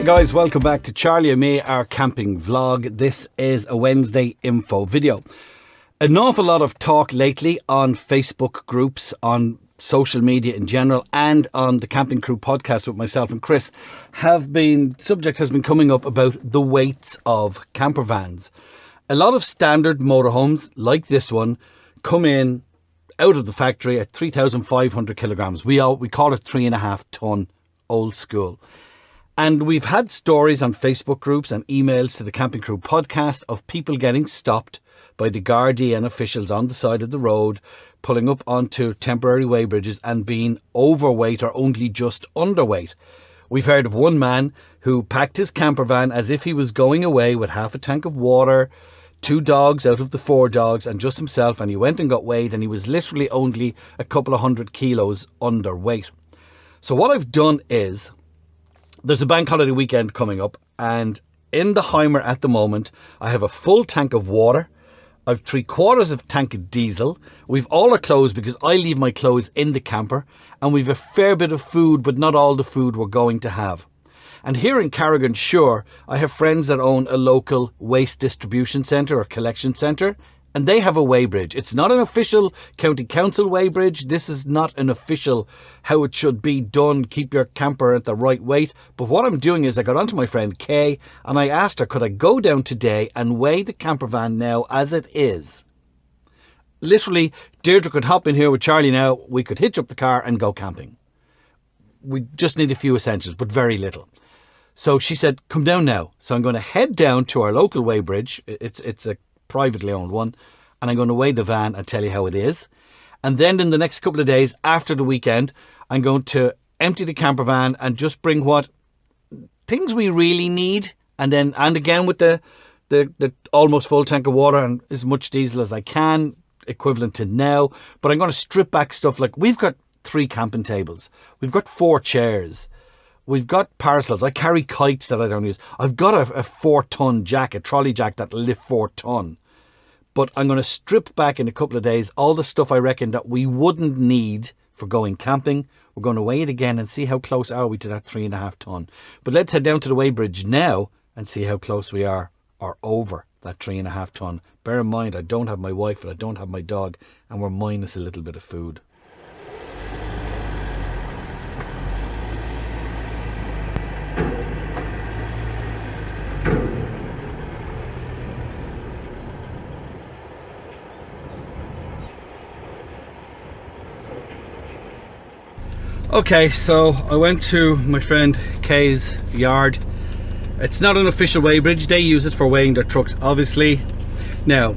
Guys, welcome back to Charlie and me, our camping vlog. This is a Wednesday info video. An awful lot of talk lately on Facebook groups, on social media in general, and on the Camping Crew podcast with myself and Chris subject has been coming up about the weights of camper vans. A lot of standard motorhomes like this one come in out of the factory at 3,500 kilograms. We call it 3.5 ton, old school. And we've had stories on Facebook groups and emails to the Camping Crew podcast of people getting stopped by the Gardaí and officials on the side of the road, pulling up onto temporary weigh bridges and being overweight or only just underweight. We've heard of one man who packed his camper van as if he was going away with half a tank of water, 2 dogs out of the 4 dogs and just himself, and he went and got weighed and he was literally only a couple of 100 kilos underweight. So what I've done is, there's a bank holiday weekend coming up, and in the HYMER at the moment, I have a full tank of water. I've 3/4 of a tank of diesel. We've all our clothes because I leave my clothes in the camper, and we've a fair bit of food, but not all the food we're going to have. And here in Carrigan-Shore, I have friends that own a local waste distribution centre or collection centre, and they have a weigh bridge. It's not an official county council weigh bridge. This is not an official how it should be done, keep your camper at the right weight. But what I'm doing is I got onto my friend Kay and I asked her, could I go down today and weigh the camper van now as it is? Literally, Deirdre could hop in here with Charlie now. We could hitch up the car and go camping. We just need a few essentials, but very little. So she said, come down now. So I'm going to head down to our local weigh bridge. It's a privately owned one, and I'm going to weigh the van and tell you how it is. And then in the next couple of days after the weekend, I'm going to empty the camper van and just bring what things we really need, and again with the almost full tank of water and as much diesel as I can, equivalent to now. But I'm going to strip back stuff like we've got 3 camping tables, we've got 4 chairs, we've got parcels. I carry kites that I don't use. I've got a 4-ton jack, a trolley jack that'll lift 4 ton. But I'm going to strip back in a couple of days all the stuff I reckon that we wouldn't need for going camping. We're going to weigh it again and see how close are we to that 3.5 ton. But let's head down to the weigh bridge now and see how close we are or over that 3.5 ton. Bear in mind, I don't have my wife and I don't have my dog, and we're minus a little bit of food. Okay, so I went to my friend Kay's yard. It's not an official weigh bridge. They use it for weighing their trucks, obviously. Now,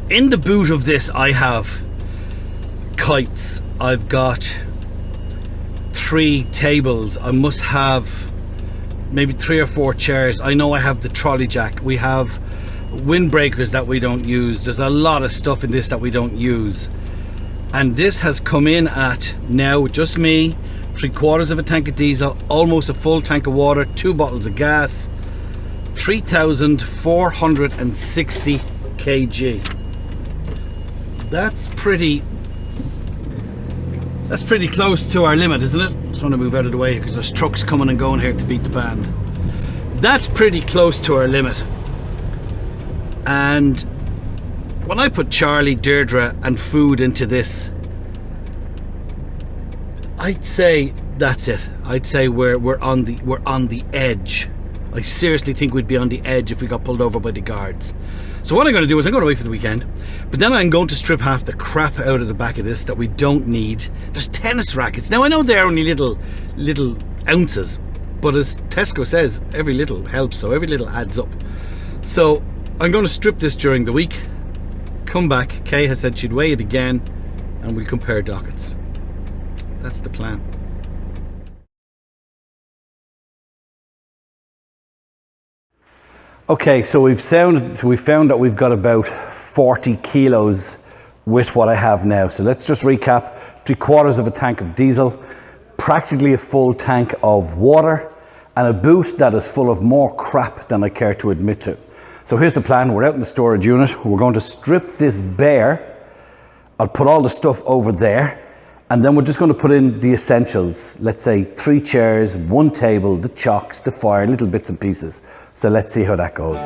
in the boot of this, I have kites. I've got 3 tables. I must have maybe 3 or 4 chairs. I know I have the trolley jack. We have windbreakers that we don't use. There's a lot of stuff in this that we don't use. And this has come in at, now just me, 3/4 of a tank of diesel, almost a full tank of water, 2 bottles of gas, 3,460 kg. That's pretty close to our limit, isn't it? Just want to move out of the way because there's trucks coming and going here to beat the band. That's pretty close to our limit. And when I put Charlie, Deirdre and food into this, I'd say that's it. I'd say we're on the edge. I seriously think we'd be on the edge if we got pulled over by the guards. So what I'm going to do is I'm going to wait for the weekend, but then I'm going to strip half the crap out of the back of this that we don't need. There's tennis rackets. Now I know they're only little ounces, but as Tesco says, every little helps, so every little adds up. So I'm going to strip this during the week, come back. Kay has said she'd weigh it again and we'll compare dockets. That's the plan. Okay, so we've found that we've got about 40 kilos with what I have now. So let's just recap. 3/4 of a tank of diesel, practically a full tank of water, and a boot that is full of more crap than I care to admit to. So here's the plan. We're out in the storage unit. We're going to strip this bare. I'll put all the stuff over there, And then we're just going to put in the essentials. Let's say 3 chairs, 1 table, the chocks, the fire, little bits and pieces. So let's see how that goes.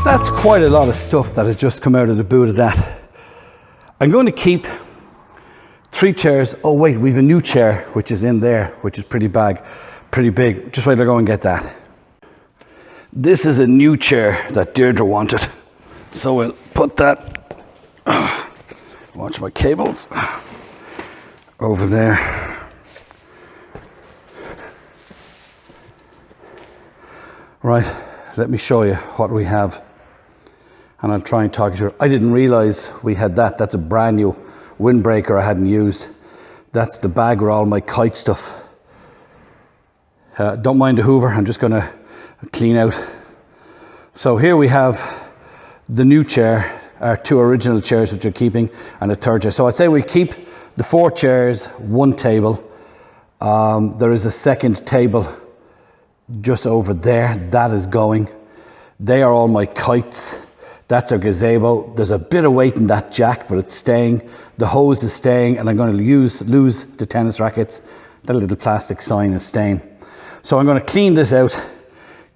That's quite a lot of stuff that has just come out of the boot of that. I'm going to keep 3 chairs. Oh wait, we've a new chair which is in there, which is pretty big. Just wait till I go and get that. This is a new chair that Deirdre wanted. So we'll put that, watch my cables, over there. Right, let me show you what we have. And I'll try and talk you through it. I didn't realize we had that. That's a brand new windbreaker I hadn't used. That's the bag with all my kite stuff. Don't mind the Hoover, I'm just gonna clean out. So here we have the new chair, our 2 original chairs which we're keeping, and a 3rd chair. So I'd say we'll keep the 4 chairs, 1 table. There is a 2nd table just over there, that is going. They are all my kites. That's our gazebo. There's a bit of weight in that jack, but it's staying. The hose is staying, and I'm going to lose the tennis rackets. That little plastic sign is staying. So I'm going to clean this out,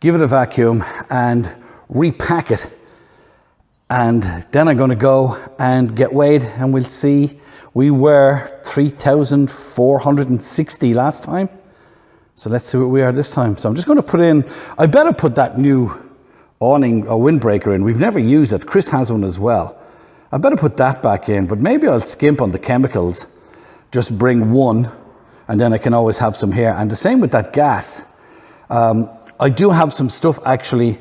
give it a vacuum, and repack it. And then I'm going to go and get weighed, and we'll see. We were 3,460 last time. So let's see what we are this time. So I'm just going to put in, I better put that new awning or windbreaker in. We've never used it. Chris has one as well. I better put that back in, but maybe I'll skimp on the chemicals. Just bring 1, and then I can always have some here. And the same with that gas. I do have some stuff actually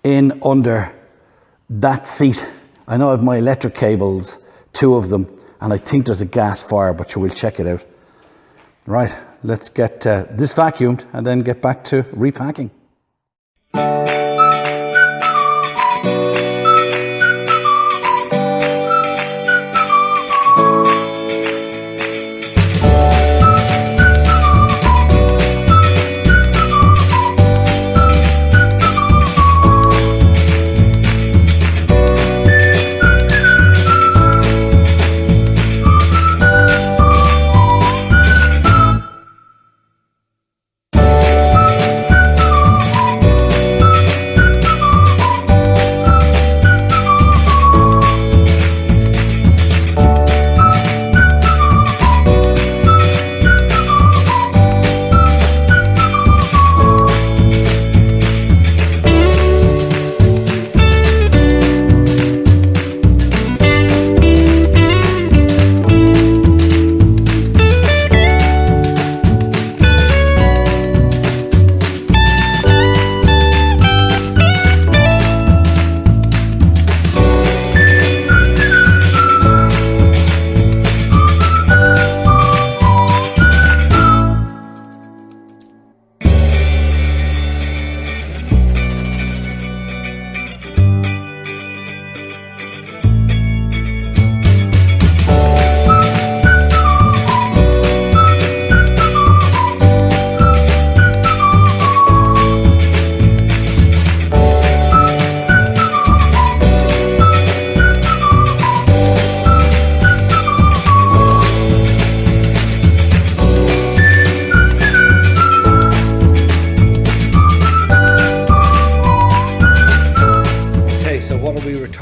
in under that seat. I know I have my electric cables, 2 of them, and I think there's a gas fire, but we'll check it out. Right, let's get this vacuumed and then get back to repacking.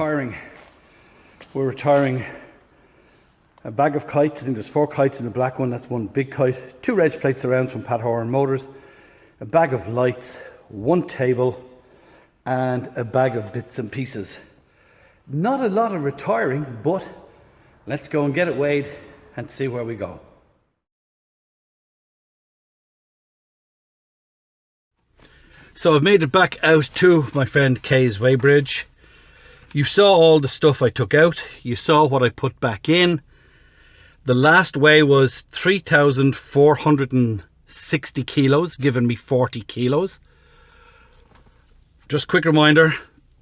retiring. We're retiring a bag of kites. I think there's 4 kites in the black one. That's one big kite. 2 reg plates around from Pat Horan Motors. A bag of lights, 1 table, and a bag of bits and pieces. Not a lot of retiring, but let's go and get it weighed and see where we go. So I've made it back out to my friend Kay's weighbridge. You saw all the stuff I took out. You saw what I put back in. The last weigh was 3,460 kilos, giving me 40 kilos. Just quick reminder,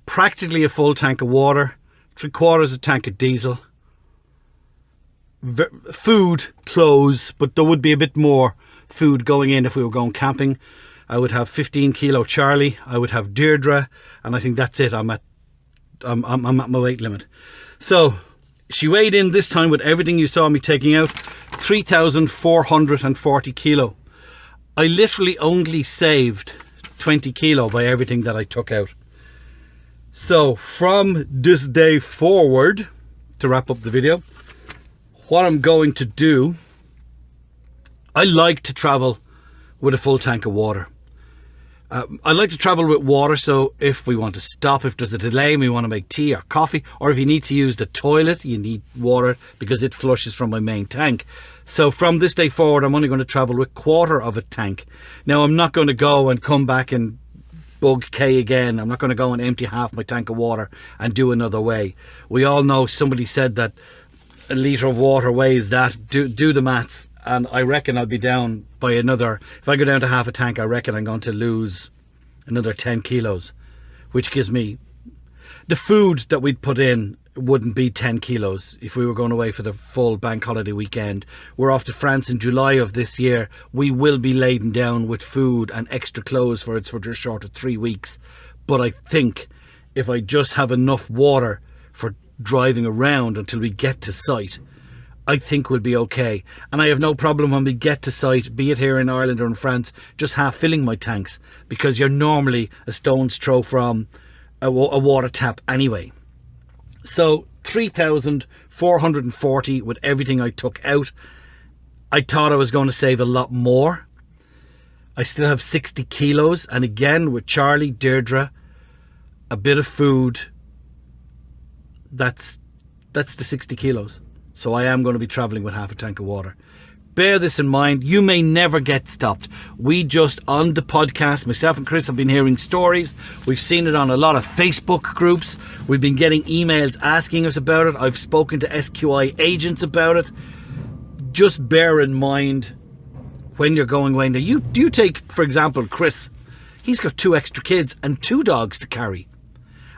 practically a full tank of water, 3/4 a tank of diesel. Food, clothes, but there would be a bit more food going in if we were going camping. I would have 15 kilo Charlie, I would have Deirdre, and I think that's it. I'm at my weight limit. So she weighed in this time with everything you saw me taking out, 3,440 kilo. I literally only saved 20 kilo by everything that I took out. So from this day forward, to wrap up the video, what I'm going to do, I like to travel with a full tank of water. I like to travel with water, so if we want to stop, if there's a delay and we want to make tea or coffee, or if you need to use the toilet, you need water because it flushes from my main tank. So from this day forward, I'm only going to travel with 1/4 of a tank. Now, I'm not going to go and come back and bug Kay again. I'm not going to go and empty half my tank of water and do another weigh. We all know, somebody said that a litre of water weighs that. Do the maths. And I reckon I'll be down by another, if I go down to half a tank, I reckon I'm going to lose another 10 kilos, which gives me, the food that we'd put in wouldn't be 10 kilos if we were going away for the full bank holiday weekend. We're off to France in July of this year. We will be laden down with food and extra clothes for just short of 3 weeks. But I think if I just have enough water for driving around until we get to site, I think we'll be okay. And I have no problem when we get to site, be it here in Ireland or in France, just half filling my tanks, because you're normally a stone's throw from a water tap anyway. So 3,440 with everything I took out. I thought I was going to save a lot more. I still have 60 kilos, and again with Charlie, Deirdre, a bit of food, that's the 60 kilos. So I am going to be traveling with half a tank of water. Bear this in mind. You may never get stopped. We just, on the podcast, myself and Chris have been hearing stories. We've seen it on a lot of Facebook groups. We've been getting emails asking us about it. I've spoken to SQI agents about it. Just bear in mind when you're going away. Now, you take, for example, Chris. He's got 2 extra kids and 2 dogs to carry,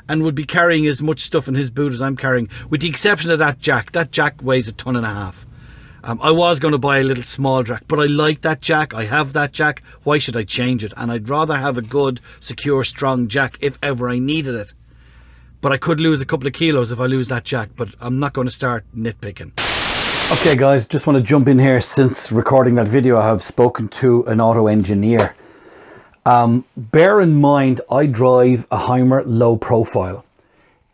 and would be carrying as much stuff in his boot as I'm carrying, with the exception of that jack. That jack weighs 1.5 tons. I was going to buy a little small jack, but I like that jack. I have that jack. Why should I change it? And I'd rather have a good, secure, strong jack if ever I needed it. But I could lose a couple of kilos if I lose that jack, but I'm not going to start nitpicking. Okay guys, just want to jump in here. Since recording that video, I have spoken to an auto engineer. Bear in mind, I drive a HYMER low profile.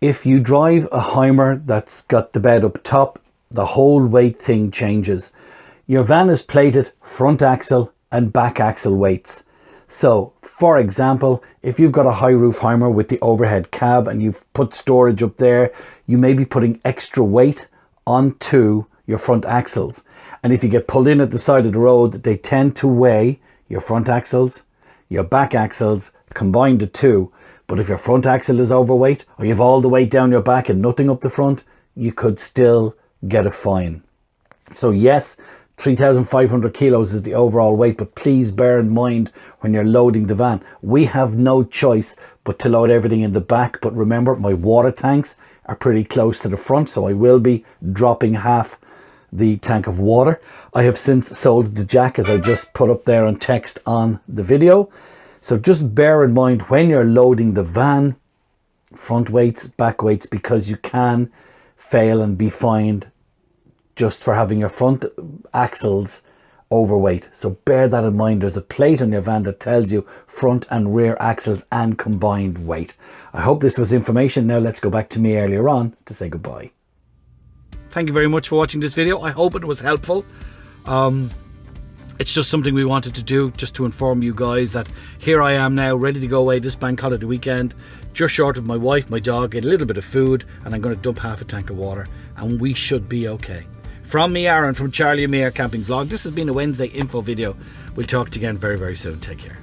If you drive a HYMER that's got the bed up top, the whole weight thing changes. Your van is plated front axle and back axle weights. So, for example, if you've got a high roof HYMER with the overhead cab and you've put storage up there, you may be putting extra weight onto your front axles. And if you get pulled in at the side of the road, they tend to weigh your front axles, your back axles, combine the two. But if your front axle is overweight, or you have all the weight down your back and nothing up the front, you could still get a fine. So yes, 3,500 kilos is the overall weight, but please bear in mind when you're loading the van, we have no choice but to load everything in the back. But remember, my water tanks are pretty close to the front, so I will be dropping half the tank of water. I have since sold the jack, as I just put up there on text on the video. So just bear in mind when you're loading the van, front weights, back weights, because you can fail and be fined just for having your front axles overweight. So bear that in mind. There's a plate on your van that tells you front and rear axles and combined weight. I hope this was information. Now let's go back to me earlier on to say goodbye. Thank you very much for watching this video. I hope it was helpful. It's just something we wanted to do, just to inform you guys that here I am now, ready to go away this bank holiday weekend, just short of my wife, my dog, get a little bit of food, and I'm going to dump half a tank of water, and we should be okay. From me, Aaron, from Charlie and Mia Camping Vlog, this has been a Wednesday info video. We'll talk to you again very, very soon. Take care.